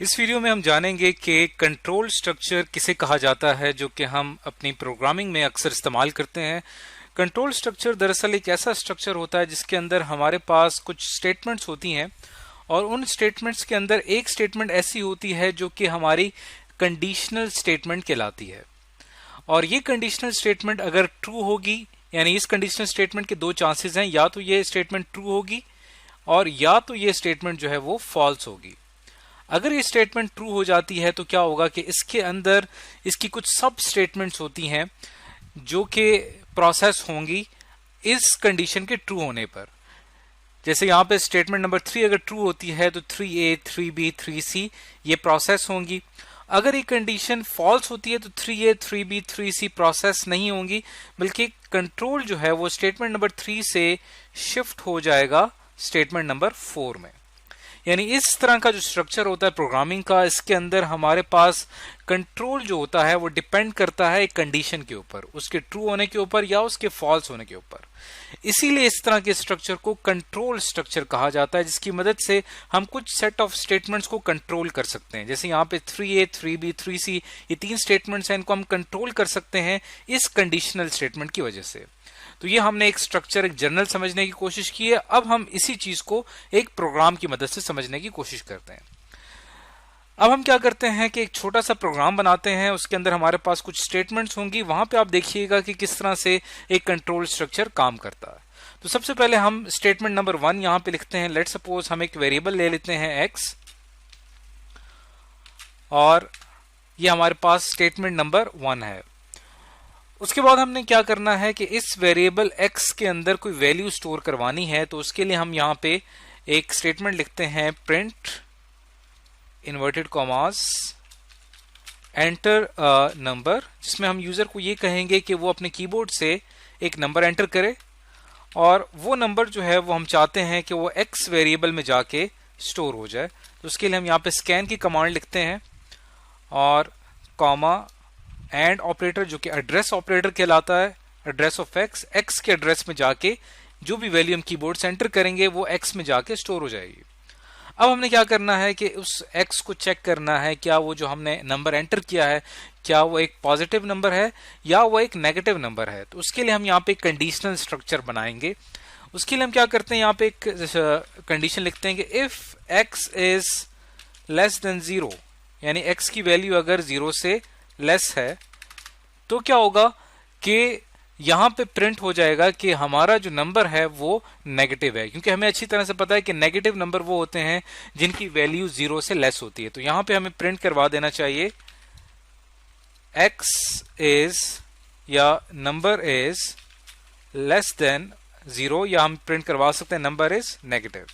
इस वीडियो में हम जानेंगे कि कंट्रोल स्ट्रक्चर किसे कहा जाता है जो कि हम अपनी प्रोग्रामिंग में अक्सर इस्तेमाल करते हैं। कंट्रोल स्ट्रक्चर दरअसल एक ऐसा स्ट्रक्चर होता है जिसके अंदर हमारे पास कुछ स्टेटमेंट्स होती हैं और उन स्टेटमेंट्स के अंदर एक स्टेटमेंट ऐसी होती है जो कि हमारी कंडीशनल स्टेटमेंट कहलाती है। और ये कंडीशनल स्टेटमेंट अगर ट्रू होगी, यानी इस कंडीशनल स्टेटमेंट के दो चांसेस हैं, या तो ये स्टेटमेंट ट्रू होगी और या तो ये स्टेटमेंट जो है वो फॉल्स होगी। अगर ये स्टेटमेंट ट्रू हो जाती है तो क्या होगा कि इसके अंदर इसकी कुछ सब स्टेटमेंट्स होती हैं जो कि प्रोसेस होंगी इस कंडीशन के ट्रू होने पर। जैसे यहाँ पे स्टेटमेंट नंबर 3 अगर ट्रू होती है तो 3A 3B 3C ये प्रोसेस होंगी। अगर ये कंडीशन फॉल्स होती है तो 3A 3B 3C प्रोसेस नहीं होंगी, बल्कि कंट्रोल जो है वो स्टेटमेंट नंबर 3 से शिफ्ट हो जाएगा स्टेटमेंट नंबर 4 में। यानी इस तरह का जो स्ट्रक्चर होता है प्रोग्रामिंग का, इसके अंदर हमारे पास कंट्रोल जो होता है वो डिपेंड करता है एक कंडीशन के ऊपर, उसके ट्रू होने के ऊपर या उसके फॉल्स होने के ऊपर। इसीलिए इस तरह के स्ट्रक्चर को कंट्रोल स्ट्रक्चर कहा जाता है, जिसकी मदद से हम कुछ सेट ऑफ स्टेटमेंट्स को कंट्रोल कर सकते हैं। जैसे यहाँ पे 3A 3B 3C ये 3 स्टेटमेंट्स हैं, इनको हम कंट्रोल कर सकते हैं इस कंडीशनल स्टेटमेंट की वजह से। तो ये हमने एक स्ट्रक्चर, एक जर्नल समझने की कोशिश की है। अब हम इसी चीज को एक प्रोग्राम की मदद से समझने की कोशिश करते हैं। अब हम क्या करते हैं कि एक छोटा सा प्रोग्राम बनाते हैं, उसके अंदर हमारे पास कुछ स्टेटमेंट्स होंगी। वहां पे आप देखिएगा कि किस तरह से एक कंट्रोल स्ट्रक्चर काम करता है। तो सबसे पहले हम स्टेटमेंट नंबर 1 यहां पे लिखते हैं। लेट सपोज हम एक वेरिएबल ले लेते हैं x, और ये हमारे पास स्टेटमेंट नंबर 1 है। उसके बाद हमने क्या करना है कि इस वेरिएबल x के अंदर कोई वैल्यू स्टोर करवानी है। तो उसके लिए हम यहाँ पे एक स्टेटमेंट लिखते हैं, print inverted commas enter a number, जिसमें हम यूजर को ये कहेंगे कि वो अपने कीबोर्ड से एक नंबर एंटर करे, और वो नंबर जो है वो हम चाहते हैं कि वो x वेरिएबल में जाके स्टोर हो जाए। तो उसके लिए हम यहाँ पे स्कैन की कमांड लिखते हैं और कॉमा एंड ऑपरेटर जो कि एड्रेस ऑपरेटर कहलाता है, एड्रेस ऑफ x के एड्रेस में जाके जो भी वैल्यू हम कीबोर्ड से एंटर करेंगे वो x में जाके स्टोर हो जाएगी। अब हमने क्या करना है कि उस x को चेक करना है क्या वो जो हमने नंबर एंटर किया है क्या वो एक पॉजिटिव नंबर है या वो एक नेगेटिव नंबर है। तो उसके लिए हम यहाँ पे एक कंडीशनल स्ट्रक्चर बनाएंगे। उसके लिए हम क्या करते हैं, यहाँ पे एक कंडीशन लिखते हैं कि if x is less than 0, यानी x की वैल्यू अगर 0 से लेस है तो क्या होगा कि यहां पे प्रिंट हो जाएगा कि हमारा जो नंबर है वो नेगेटिव है, क्योंकि हमें अच्छी तरह से पता है कि नेगेटिव नंबर वो होते हैं जिनकी वैल्यू 0 से लेस होती है। तो यहां पे हमें प्रिंट करवा देना चाहिए x इज या नंबर इज लेस देन 0, या हम प्रिंट करवा सकते हैं नंबर इज नेगेटिव।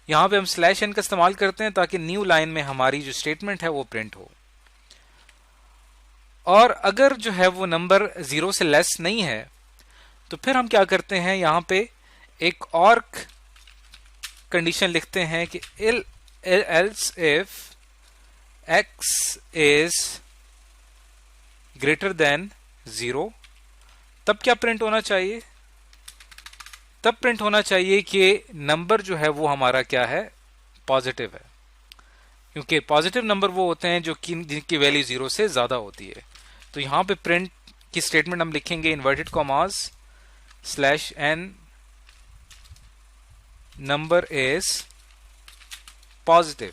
यहां पे हम /n का इस्तेमाल करते हैं ताकि न्यू लाइन में हमारी जो स्टेटमेंट है वो प्रिंट हो। और अगर जो है वो नंबर 0 से लेस नहीं है तो फिर हम क्या करते हैं, यहां पे एक और कंडीशन लिखते हैं कि else if x is greater than 0, तब क्या प्रिंट होना चाहिए, तब प्रिंट होना चाहिए कि नंबर जो है वो हमारा क्या है, पॉजिटिव है, क्योंकि पॉजिटिव नंबर वो होते हैं जो कि जिनकी वैल्यू 0 से ज्यादा होती है। तो यहां पे प्रिंट की स्टेटमेंट हम लिखेंगे inverted commas /n number is positive.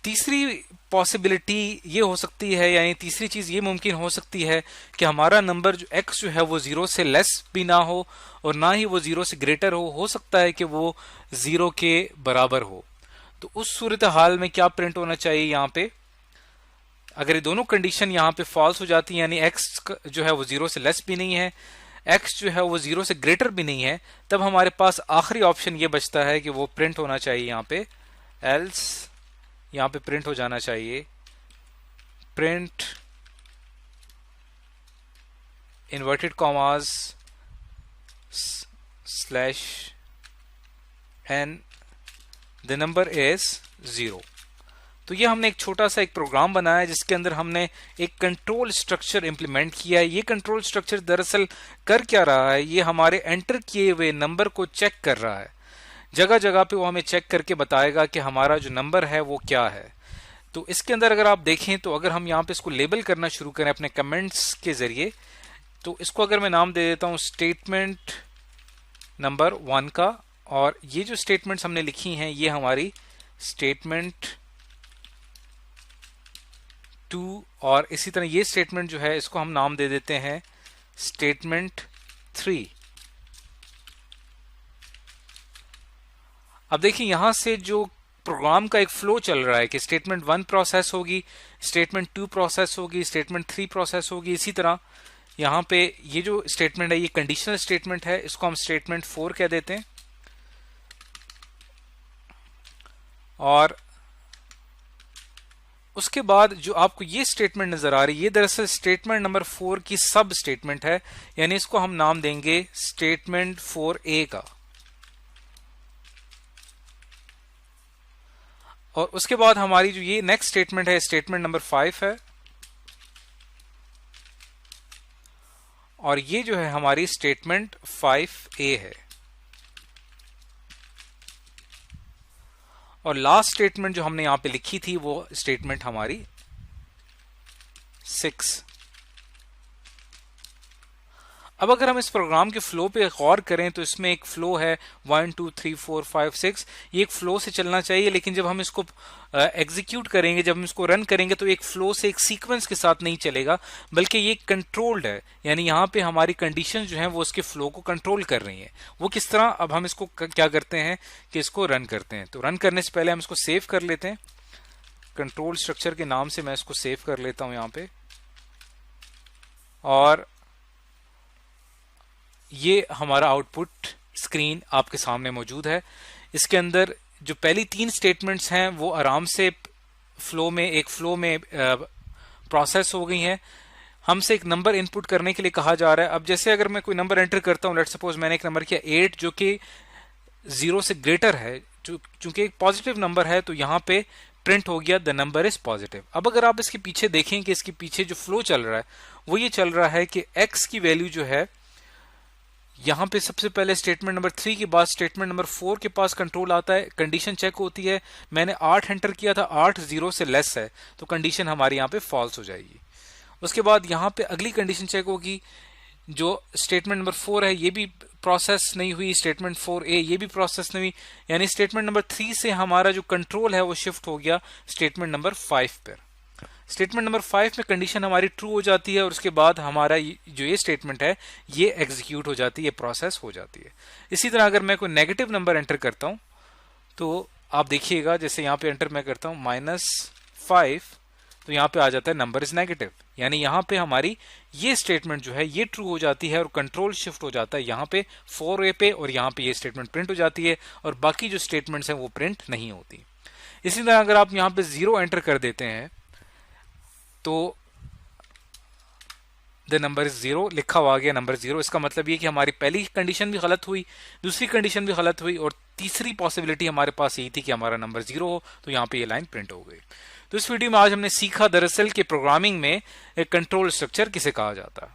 तीसरी पॉसिबिलिटी ये हो सकती है, यानी तीसरी चीज ये मुमकिन हो सकती है कि हमारा नंबर जो x जो है वो 0 से लेस भी ना हो और ना ही वो 0 से ग्रेटर हो सकता है कि वो 0 के बराबर हो। तो उस सूरत हाल में क्या प्रिंट होना चाहिए, यहाँ पे अगर ये दोनों कंडीशन यहाँ पे फॉल्स हो जाती है, यानी x जो है वो 0 से लेस भी नहीं है, x जो है वो 0 से ग्रेटर भी नहीं है, तब हमारे पास आखिरी ऑप्शन ये बचता है कि वो प्रिंट होना चाहिए यहाँ पे एल्स, यहाँ पे प्रिंट हो जाना चाहिए print inverted commas /n the number is 0। तो ये हमने एक छोटा सा एक प्रोग्राम बनाया है जिसके अंदर हमने एक कंट्रोल स्ट्रक्चर इंप्लीमेंट किया है। ये कंट्रोल स्ट्रक्चर दरअसल कर क्या रहा है, ये हमारे एंटर किए हुए नंबर को चेक कर रहा है। जगह जगह पे वो हमें चेक करके बताएगा कि हमारा जो नंबर है वो क्या है। तो इसके अंदर अगर आप देखें तो अगर हम यहाँ पे इसको लेबल करना शुरू करें अपने कमेंट्स के जरिए, तो इसको अगर मैं नाम दे देता हूँ स्टेटमेंट नंबर 1 का, और ये जो स्टेटमेंट्स हमने लिखी हैं ये हमारी स्टेटमेंट 2, और इसी तरह ये स्टेटमेंट जो है इसको हम नाम दे देते हैं स्टेटमेंट 3। अब देखिए यहां से जो प्रोग्राम का एक फ्लो चल रहा है कि स्टेटमेंट 1 प्रोसेस होगी, स्टेटमेंट 2 प्रोसेस होगी, स्टेटमेंट 3 प्रोसेस होगी। इसी तरह यहां पे ये जो स्टेटमेंट है ये कंडीशनल स्टेटमेंट है, इसको हम स्टेटमेंट 4 कह देते हैं। और उसके बाद जो आपको ये स्टेटमेंट नजर आ रही है ये दरअसल स्टेटमेंट नंबर 4 की सब स्टेटमेंट है, यानी इसको हम नाम देंगे स्टेटमेंट 4A का। और उसके बाद हमारी जो ये नेक्स्ट स्टेटमेंट है स्टेटमेंट नंबर 5 है, और ये जो है हमारी स्टेटमेंट 5A है। और लास्ट स्टेटमेंट जो हमने यहां पे लिखी थी वो स्टेटमेंट हमारी 6। अब अगर हम इस प्रोग्राम के फ्लो पे गौर करें तो इसमें एक फ्लो है 1 2 3 4 5 6, ये एक फ्लो से चलना चाहिए, लेकिन जब हम इसको एग्जीक्यूट करेंगे, जब हम इसको रन करेंगे तो एक फ्लो से एक सीक्वेंस के साथ नहीं चलेगा, बल्कि ये कंट्रोल्ड है। यानी यहाँ पे हमारी कंडीशन जो है वो उसके फ्लो को कंट्रोल कर रही है। वो किस तरह, अब हम इसको क्या करते हैं कि इसको रन करते हैं। तो रन करने से पहले हम इसको सेव कर लेते हैं, कंट्रोल स्ट्रक्चर के नाम से मैं इसको सेव कर लेता हूं यहाँ पे। और ये हमारा आउटपुट स्क्रीन आपके सामने मौजूद है। इसके अंदर जो पहली 3 स्टेटमेंट्स हैं वो आराम से एक फ्लो में प्रोसेस हो गई हैं। हमसे एक नंबर इनपुट करने के लिए कहा जा रहा है। अब जैसे अगर मैं कोई नंबर एंटर करता हूं, लेट सपोज मैंने एक नंबर किया 8 जो कि 0 से ग्रेटर है, चूंकि एक पॉजिटिव नंबर है तो यहाँ पे प्रिंट हो गया द नंबर इज पॉजिटिव। अब अगर आप इसके पीछे देखें कि इसके पीछे जो फ्लो चल रहा है वो ये चल रहा है कि x की वैल्यू जो है यहां पे सबसे पहले स्टेटमेंट नंबर 3 के बाद स्टेटमेंट नंबर 4 के पास कंट्रोल आता है, कंडीशन चेक होती है। मैंने 8 एंटर किया था, 8 0 से लेस है तो कंडीशन हमारी यहाँ पे फॉल्स हो जाएगी। उसके बाद यहाँ पे अगली कंडीशन चेक होगी, जो स्टेटमेंट नंबर 4 है ये भी प्रोसेस नहीं हुई, स्टेटमेंट 4A ये भी प्रोसेस नहीं हुई, यानी स्टेटमेंट नंबर 3 से हमारा जो कंट्रोल है वो शिफ्ट हो गया स्टेटमेंट नंबर 5 पर। स्टेटमेंट नंबर 5 में कंडीशन हमारी ट्रू हो जाती है और उसके बाद हमारा जो ये स्टेटमेंट है ये एग्जीक्यूट हो जाती है, प्रोसेस हो जाती है। इसी तरह अगर मैं कोई नेगेटिव नंबर एंटर करता हूं तो आप देखिएगा, जैसे यहाँ पे एंटर मैं करता हूं -5, तो यहाँ पे आ जाता है नंबर इज नेगेटिव, यानी यहाँ पे हमारी ये स्टेटमेंट जो है ये ट्रू हो जाती है और कंट्रोल शिफ्ट हो जाता है यहाँ पे 4A पे, और यहाँ पे ये स्टेटमेंट प्रिंट हो जाती है और बाकी जो स्टेटमेंट्स हैं वो प्रिंट नहीं होती। इसी तरह अगर आप यहाँ पे 0 एंटर कर देते हैं तो द नंबर इज 0 लिखा हुआ आ गया नंबर 0। इसका मतलब ये कि हमारी पहली कंडीशन भी गलत हुई, दूसरी कंडीशन भी गलत हुई, और तीसरी पॉसिबिलिटी हमारे पास यही थी कि हमारा नंबर 0 हो, तो यहाँ पे ये लाइन प्रिंट हो गई। तो इस वीडियो में आज हमने सीखा दरअसल कि प्रोग्रामिंग में एक कंट्रोल स्ट्रक्चर किसे कहा जाता है।